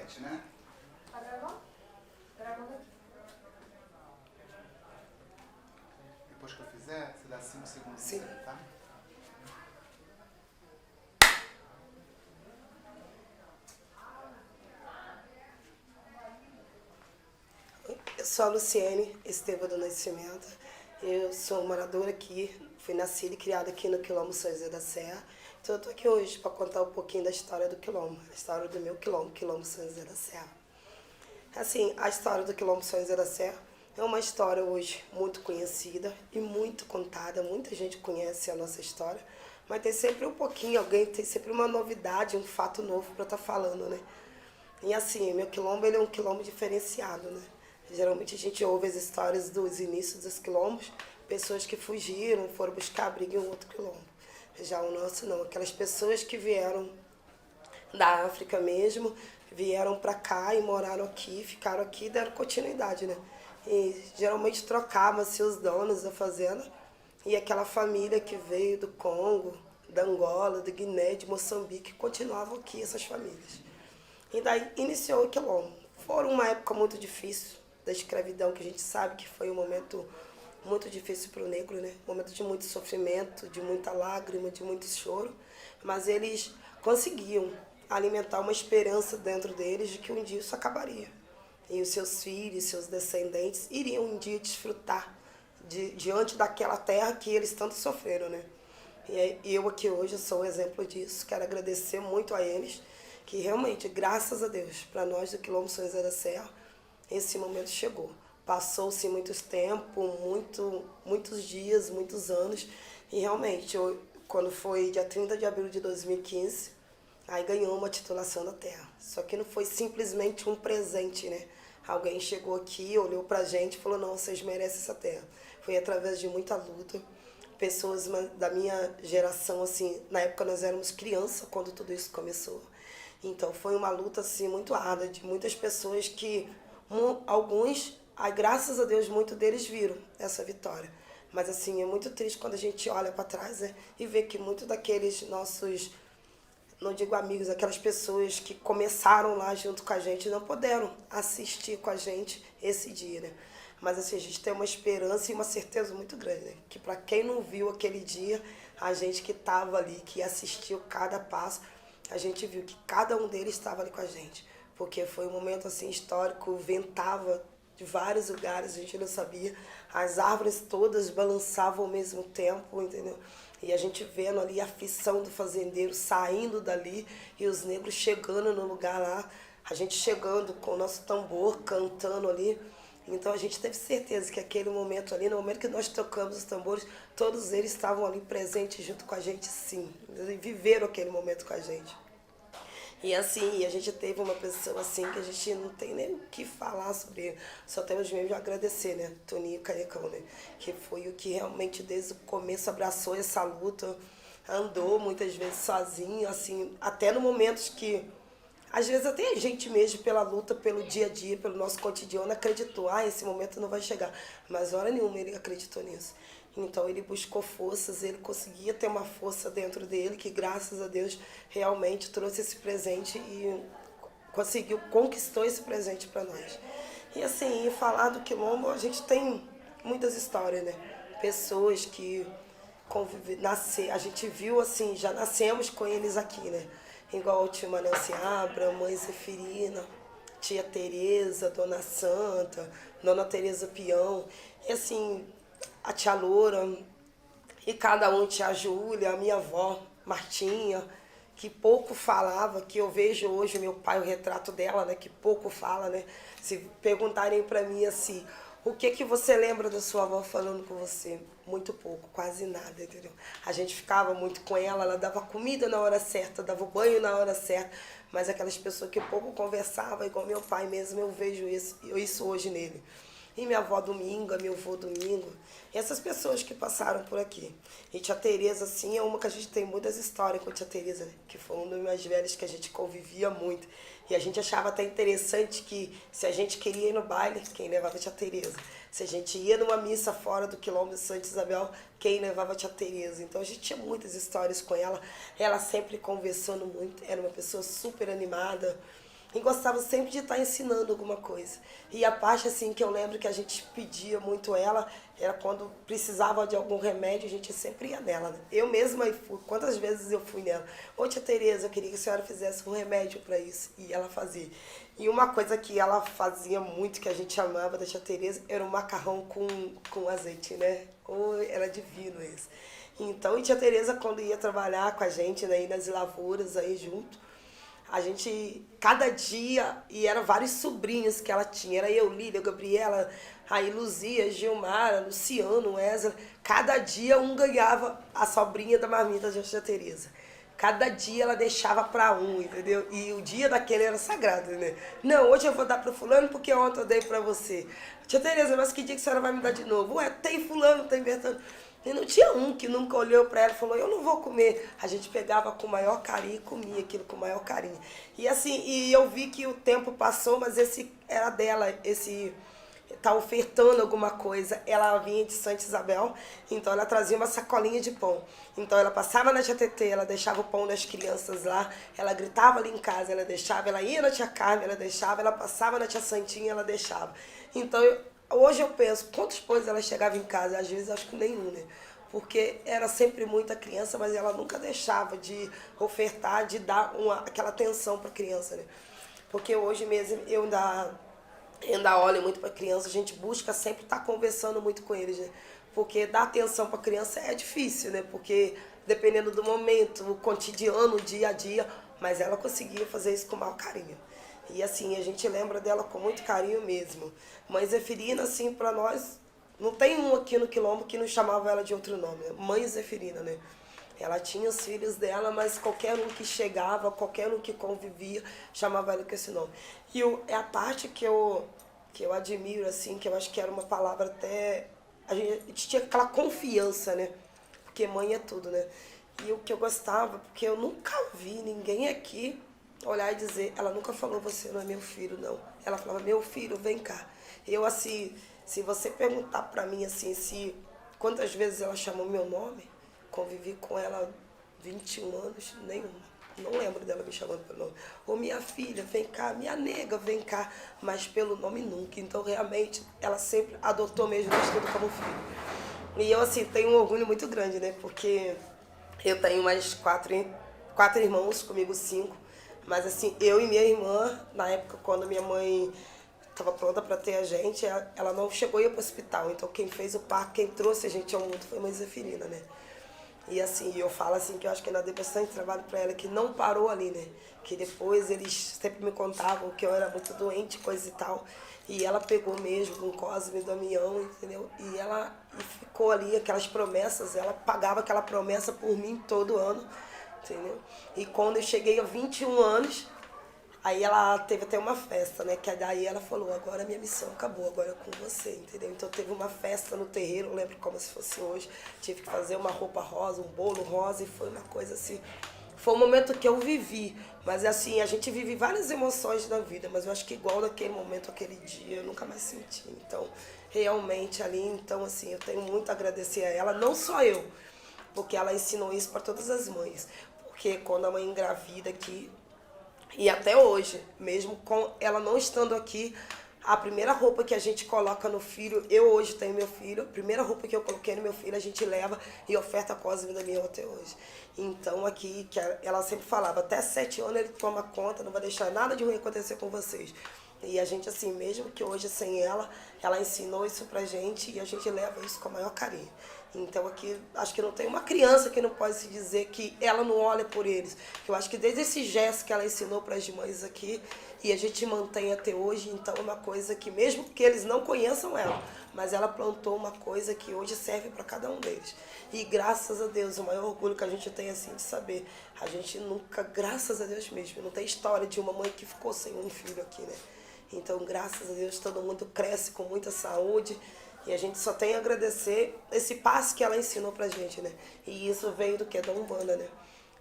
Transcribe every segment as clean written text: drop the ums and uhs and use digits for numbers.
7, né? Tá gravando? Gravando aqui. Depois que eu fizer, você dá 5 segundos. Sim. Tá? Eu sou a Luciene Esteva do Nascimento. Eu sou moradora aqui, fui nascida e criada aqui no Quilombo São José da Serra. Então eu tô aqui hoje para contar um pouquinho da história do Quilombo, a história do meu Quilombo, Quilombo São José da Serra. Assim, a história do Quilombo São José da Serra é uma história hoje muito conhecida e muito contada, muita gente conhece a nossa história, mas tem sempre um pouquinho, alguém tem sempre uma novidade, um fato novo para estar falando, né? E assim, meu quilombo ele é um quilombo diferenciado, né? Geralmente a gente ouve as histórias dos inícios dos quilombos, pessoas que fugiram, foram buscar abrigo em um outro quilombo. Já o nosso não, aquelas pessoas que vieram da África mesmo, vieram para cá e moraram aqui, ficaram aqui e deram continuidade, né? E geralmente trocavam-se os donos da fazenda e aquela família que veio do Congo, da Angola, da Guiné, de Moçambique, continuavam aqui, essas famílias. E daí iniciou o quilombo. Foi uma época muito difícil da escravidão, que a gente sabe que foi um momento muito difícil para o negro, né? Um momento de muito sofrimento, de muita lágrima, de muito choro. Mas eles conseguiam alimentar uma esperança dentro deles de que um dia isso acabaria. E os seus filhos, seus descendentes iriam um dia desfrutar diante daquela terra que eles tanto sofreram, né? E eu aqui hoje sou um exemplo disso. Quero agradecer muito a eles, que realmente, graças a Deus, para nós do Quilombo São José da Serra, esse momento chegou. Passou-se muitos tempos, muitos dias, muitos anos, e realmente, quando foi dia 30 de abril de 2015, aí ganhou uma titulação da terra. Só que não foi simplesmente um presente, né? Alguém chegou aqui, olhou pra gente e falou, não, vocês merecem essa terra. Foi através de muita luta. Pessoas da minha geração, assim, na época nós éramos criança quando tudo isso começou. Então foi uma luta assim muito árdua de muitas pessoas que alguns, graças a Deus, muitos deles viram essa vitória. Mas assim, é muito triste quando a gente olha para trás, né, e vê que muitos daqueles nossos, não digo amigos, aquelas pessoas que começaram lá junto com a gente não puderam assistir com a gente esse dia, né? Mas assim, a gente tem uma esperança e uma certeza muito grande, né? Que para quem não viu aquele dia, a gente que estava ali, que assistiu cada passo, a gente viu que cada um deles estava ali com a gente. Porque foi um momento assim histórico, ventava de vários lugares, a gente não sabia. As árvores todas balançavam ao mesmo tempo, entendeu? E a gente vendo ali a aflição do fazendeiro saindo dali e os negros chegando no lugar lá, a gente chegando com o nosso tambor, cantando ali. Então a gente teve certeza que aquele momento ali, no momento que nós tocamos os tambores, todos eles estavam ali presentes junto com a gente, sim. E viveram aquele momento com a gente. E assim, a gente teve uma pessoa assim que a gente não tem nem o que falar sobre ele. Só temos mesmo de agradecer, né? Toninho Carecão, né? Que foi o que realmente desde o começo abraçou essa luta, andou muitas vezes sozinho, assim, até no momentos que às vezes até a gente mesmo, pela luta, pelo dia a dia, pelo nosso cotidiano, acreditou, esse momento não vai chegar. Mas hora nenhuma ele acreditou nisso. Então ele buscou forças, ele conseguia ter uma força dentro dele, que graças a Deus realmente trouxe esse presente e conquistou esse presente para nós. E assim, falar do Quilombo, a gente tem muitas histórias, né? Pessoas que a gente viu assim, já nascemos com eles aqui, né? Igual tia Mané Seabra, mãe Zeferina, tia Tereza, dona Santa, dona Tereza Peão, e assim, a tia Loura, e cada um, tia Júlia, a minha avó, Martinha, que pouco falava, que eu vejo hoje meu pai, o retrato dela, né, que pouco fala, né? Se perguntarem para mim assim, o que você lembra da sua avó falando com você? Muito pouco, quase nada, entendeu? A gente ficava muito com ela dava comida na hora certa, dava o banho na hora certa, mas aquelas pessoas que pouco conversavam, igual meu pai mesmo, eu vejo isso hoje nele. E minha avó Dominga, meu avô Domingo, e essas pessoas que passaram por aqui. E tia Tereza, assim, é uma que a gente tem muitas histórias com a tia Tereza, né? Que foi uma das mais velhas que a gente convivia muito. E a gente achava até interessante que se a gente queria ir no baile, quem levava a tia Tereza. Se a gente ia numa missa fora do Quilombo de Santa Isabel, quem levava a tia Tereza. Então a gente tinha muitas histórias com ela. Ela sempre conversando muito, era uma pessoa super animada. e gostava sempre de estar ensinando alguma coisa. E a parte assim que eu lembro que a gente pedia muito ela, era quando precisava de algum remédio, a gente sempre ia nela, né? Eu mesma fui, quantas vezes eu fui nela. Ô tia Tereza, eu queria que a senhora fizesse um remédio para isso. E ela fazia. E uma coisa que ela fazia muito, que a gente amava da tia Tereza, era o macarrão com azeite, né? Oh, era divino isso. Então, e tia Tereza, quando ia trabalhar com a gente, né, nas lavouras aí junto, a gente, cada dia, e eram vários sobrinhos que ela tinha, era eu, Lília, Gabriela, aí Luzia, Gilmara, Luciano, Wesley, cada dia um ganhava a sobrinha da marmita de tia Tereza. Cada dia ela deixava para um, entendeu? E o dia daquele era sagrado, né? Não, hoje eu vou dar pro fulano porque ontem eu dei para você. Tia Tereza, mas que dia que a senhora vai me dar de novo? Ué, tem fulano, tem Bertano. E não tinha um que nunca olhou para ela e falou, eu não vou comer. A gente pegava com o maior carinho e comia aquilo com o maior carinho. E assim, e eu vi que o tempo passou, mas esse era dela, esse tá ofertando alguma coisa. Ela vinha de Santa Isabel, então ela trazia uma sacolinha de pão. Então ela passava na tia Tetê, ela deixava o pão das crianças lá, ela gritava ali em casa, ela deixava, ela ia na tia Carmen, ela deixava, ela passava na tia Santinha, ela deixava. Então hoje eu penso, quantos pães ela chegava em casa? Às vezes acho que nenhum, né? Porque era sempre muita criança, mas ela nunca deixava de ofertar, de dar aquela atenção para a criança, né? Porque hoje mesmo eu ainda olho muito para a criança, a gente busca sempre estar conversando muito com eles, né? Porque dar atenção para a criança é difícil, né? Porque dependendo do momento, o cotidiano, o dia a dia, mas ela conseguia fazer isso com o maior carinho. E assim, a gente lembra dela com muito carinho mesmo. Mãe Zeferina, assim, para nós, não tem um aqui no Quilombo que não chamava ela de outro nome, né? Mãe Zeferina, né? Ela tinha os filhos dela, mas qualquer um que chegava, qualquer um que convivia, chamava ela com esse nome. E é a parte que eu admiro, assim, que eu acho que era uma palavra até... A gente tinha aquela confiança, né? Porque mãe é tudo, né? E o que eu gostava, porque eu nunca vi ninguém aqui olhar e dizer, ela nunca falou, você não é meu filho, não. Ela falava, meu filho, vem cá. Eu, assim, se você perguntar pra mim, assim, quantas vezes ela chamou meu nome, convivi com ela 21 anos, nenhuma. Não lembro dela me chamando pelo nome. Ou minha filha, vem cá, minha nega, vem cá. Mas pelo nome nunca. Então, realmente, ela sempre adotou mesmo o estudo como filho. E eu, assim, tenho um orgulho muito grande, né? Porque eu tenho mais quatro irmãos, comigo 5. Mas, assim, eu e minha irmã, na época, quando minha mãe estava pronta para ter a gente, ela não chegou a ir para o hospital. Então, quem fez o parto, quem trouxe a gente ao mundo foi a mãe Zeferina, né? E assim, eu falo assim que eu acho que ainda dei bastante trabalho para ela, que não parou ali, né? Que depois eles sempre me contavam que eu era muito doente, coisa e tal. E ela pegou mesmo com Cosme e Damião, entendeu? E ela ficou ali, aquelas promessas, ela pagava aquela promessa por mim todo ano, entendeu? E quando eu cheguei a 21 anos, aí ela teve até uma festa, né? Que daí ela falou, agora a minha missão acabou, agora é com você, entendeu? Então teve uma festa no terreiro, eu lembro como se fosse hoje. Tive que fazer uma roupa rosa, um bolo rosa, e foi uma coisa assim. Foi um momento que eu vivi, mas assim, a gente vive várias emoções na vida, mas eu acho que igual naquele momento, aquele dia, eu nunca mais senti. Então, realmente ali, então assim, eu tenho muito a agradecer a ela, não só eu, porque ela ensinou isso para todas as mães. Porque quando a mãe engravida aqui, e até hoje, mesmo com ela não estando aqui, a primeira roupa que a gente coloca no filho, eu hoje tenho meu filho, a primeira roupa que eu coloquei no meu filho, a gente leva e oferta a Cosme da minha até hoje. Então aqui, que ela sempre falava, até 7 anos ele toma conta, não vai deixar nada de ruim acontecer com vocês. E a gente assim, mesmo que hoje sem ela ensinou isso pra gente e a gente leva isso com o maior carinho. Então aqui, acho que não tem uma criança que não pode se dizer que ela não olha por eles. Eu acho que desde esse gesto que ela ensinou para as mães aqui, e a gente mantém até hoje, então é uma coisa que mesmo que eles não conheçam ela, mas ela plantou uma coisa que hoje serve para cada um deles. E graças a Deus, o maior orgulho que a gente tem assim de saber, a gente nunca, graças a Deus mesmo, não tem história de uma mãe que ficou sem um filho aqui, né? Então, graças a Deus, todo mundo cresce com muita saúde. E a gente só tem a agradecer esse passo que ela ensinou pra gente, né? E isso veio do que? Da Umbanda, né?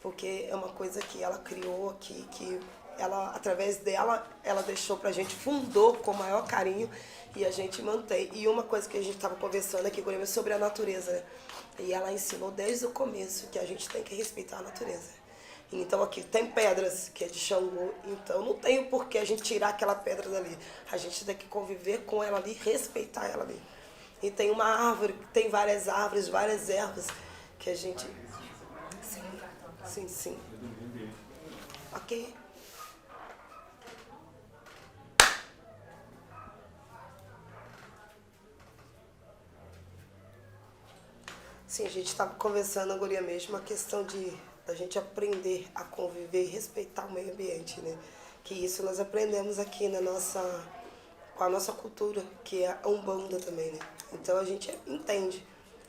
Porque é uma coisa que ela criou aqui, que ela, através dela, ela deixou pra gente, fundou com o maior carinho e a gente mantém. E uma coisa que a gente tava conversando aqui é sobre a natureza, né? E ela ensinou desde o começo que a gente tem que respeitar a natureza. Então aqui tem pedras que é de Xangô, então não tem o porquê a gente tirar aquela pedra dali. A gente tem que conviver com ela ali, respeitar ela ali. E tem uma árvore, tem várias árvores, várias ervas que a gente... Sim, sim. Ok. Sim, a gente estava conversando agora mesmo a questão de a gente aprender a conviver e respeitar o meio ambiente, né? Que isso nós aprendemos aqui com a nossa cultura, que é a Umbanda também, né? Então a gente entende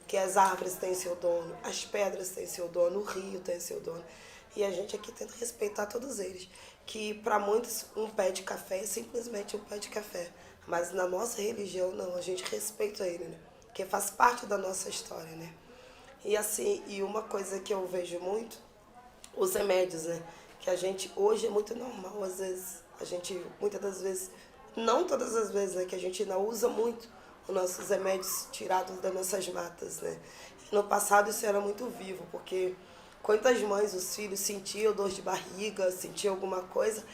que as árvores têm seu dono, as pedras têm seu dono, o rio tem seu dono. E a gente aqui tenta respeitar todos eles. Que para muitos um pé de café é simplesmente um pé de café. Mas na nossa religião não, a gente respeita ele, né? Porque faz parte da nossa história, né? E assim, e uma coisa que eu vejo muito, os remédios, né? Que a gente, hoje é muito normal, às vezes, a gente, muitas das vezes, não todas as vezes, né? Que a gente não usa muito os nossos remédios tirados das nossas matas, né? E no passado isso era muito vivo, porque quantas mães, os filhos sentiam dor de barriga, sentiam alguma coisa,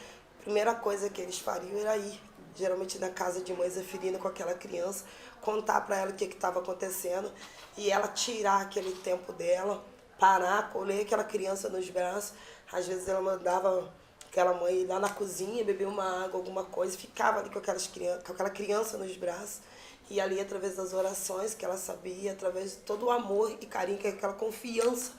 a primeira coisa que eles fariam era ir, geralmente na casa de mãe Zeferina com aquela criança, contar para ela o que estava acontecendo e ela tirar aquele tempo dela, parar, colher aquela criança nos braços. Às vezes ela mandava aquela mãe ir lá na cozinha, beber uma água, alguma coisa, ficava ali com aquela criança nos braços. E ali, através das orações que ela sabia, através de todo o amor e carinho, aquela confiança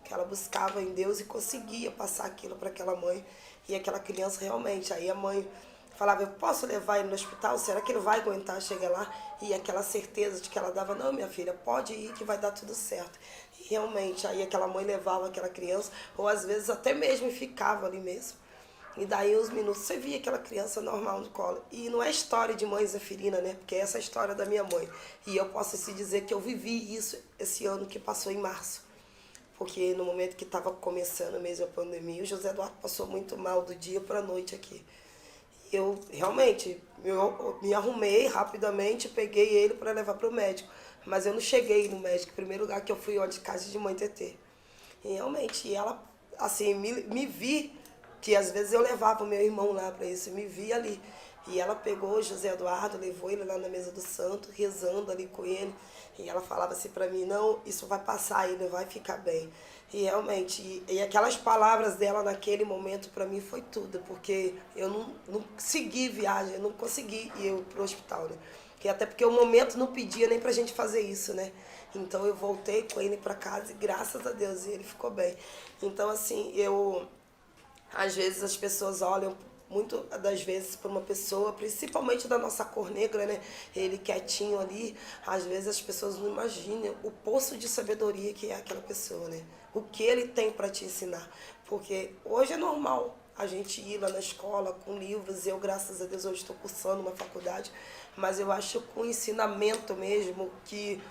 que ela buscava em Deus e conseguia passar aquilo para aquela mãe e aquela criança realmente. Aí a mãe falava, eu posso levar ele no hospital? Será que ele vai aguentar chegar lá? E aquela certeza de que ela dava, não, minha filha, pode ir que vai dar tudo certo. E realmente, aí aquela mãe levava aquela criança, ou às vezes até mesmo ficava ali mesmo. E daí uns minutos você via aquela criança normal no colo. E não é história de mãe Zeferina, né? Porque essa é a história da minha mãe. E eu posso se dizer que eu vivi isso esse ano que passou em março. Porque no momento que estava começando mesmo a pandemia, o José Eduardo passou muito mal do dia para a noite aqui. Eu realmente, eu me arrumei rapidamente, peguei ele para levar para o médico. Mas eu não cheguei no médico. O primeiro lugar que eu fui, de casa de mãe Tetê. E realmente, ela, assim, me vi, que às vezes eu levava o meu irmão lá para isso, me via ali. E ela pegou o José Eduardo, levou ele lá na mesa do santo, rezando ali com ele. E ela falava assim para mim, não, isso vai passar, ele vai ficar bem. E realmente, e aquelas palavras dela naquele momento para mim foi tudo, porque eu não segui viagem, eu não consegui ir pro hospital, né? Que até porque o momento não pedia nem pra gente fazer isso, né? Então eu voltei com ele para casa e graças a Deus ele ficou bem. Então assim, às vezes as pessoas olham muito das vezes para uma pessoa, principalmente da nossa cor negra, né? Ele quietinho ali, às vezes as pessoas não imaginam o poço de sabedoria que é aquela pessoa, né? O que ele tem para te ensinar. Porque hoje é normal a gente ir lá na escola com livros, eu, graças a Deus, hoje estou cursando uma faculdade, mas eu acho que o ensinamento mesmo que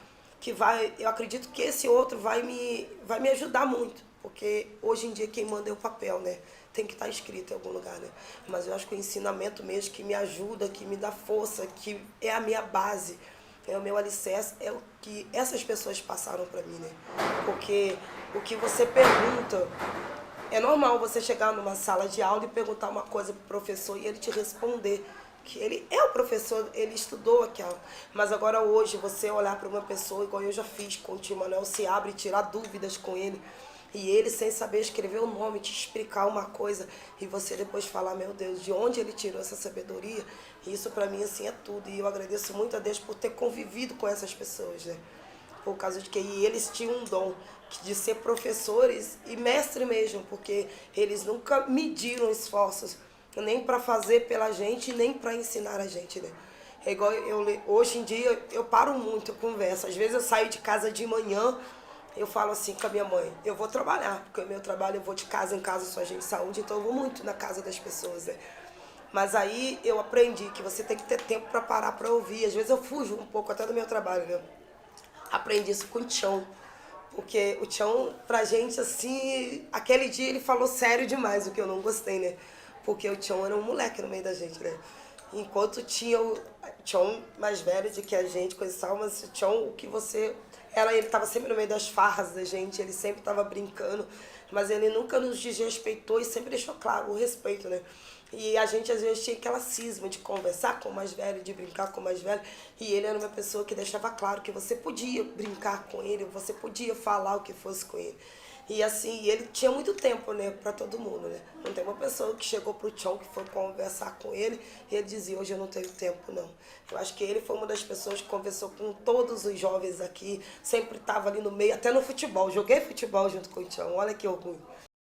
vai, eu acredito que esse outro vai me ajudar muito, porque hoje em dia quem manda é o papel, né? Tem que estar escrito em algum lugar, né? Mas eu acho que o ensinamento mesmo que me ajuda, que me dá força, que é a minha base, é o meu alicerce, é o que essas pessoas passaram para mim, né? Porque o que você pergunta, é normal você chegar numa sala de aula e perguntar uma coisa pro professor e ele te responder. Que ele é o professor, ele estudou aquela. Mas agora hoje você olhar para uma pessoa, igual eu já fiz com o tio Manuel, se abre e tirar dúvidas com ele. E ele, sem saber escrever o nome, te explicar uma coisa, e você depois falar, meu Deus, de onde ele tirou essa sabedoria, isso para mim, assim, é tudo. E eu agradeço muito a Deus por ter convivido com essas pessoas, né? Por causa de que eles tinham um dom de ser professores e mestre mesmo, porque eles nunca mediram esforços, nem para fazer pela gente, nem para ensinar a gente, né? É igual hoje em dia, eu paro muito, eu converso. Às vezes eu saio de casa de manhã, eu falo assim com a minha mãe, eu vou trabalhar, porque o meu trabalho eu vou de casa em casa, sou agente de saúde, então eu vou muito na casa das pessoas, né? Mas aí eu aprendi que você tem que ter tempo para parar para ouvir. Às vezes eu fujo um pouco até do meu trabalho, né? Aprendi isso com o Tião, porque o Tião, pra gente, assim, aquele dia ele falou sério demais, o que eu não gostei, né? Porque o Tião era um moleque no meio da gente, né? Enquanto tinha o Tião mais velho do que a gente, coisa e tal, mas o Tião, o que você... ele estava sempre no meio das farras da gente, ele sempre estava brincando. mas ele nunca nos desrespeitou e sempre deixou claro o respeito, né? E a gente às vezes tinha aquela cisma de conversar com o mais velho, de brincar com o mais velho, e ele era uma pessoa que deixava claro que você podia brincar com ele, você podia falar o que fosse com ele. E assim, ele tinha muito tempo, né, pra todo mundo, né? Não tem uma pessoa que chegou pro Tchon, que foi conversar com ele, e ele dizia, hoje eu não tenho tempo, não. Eu acho que ele foi uma das pessoas que conversou com todos os jovens aqui, sempre estava ali no meio, até no futebol. Joguei futebol junto com o Tchon, olha que orgulho.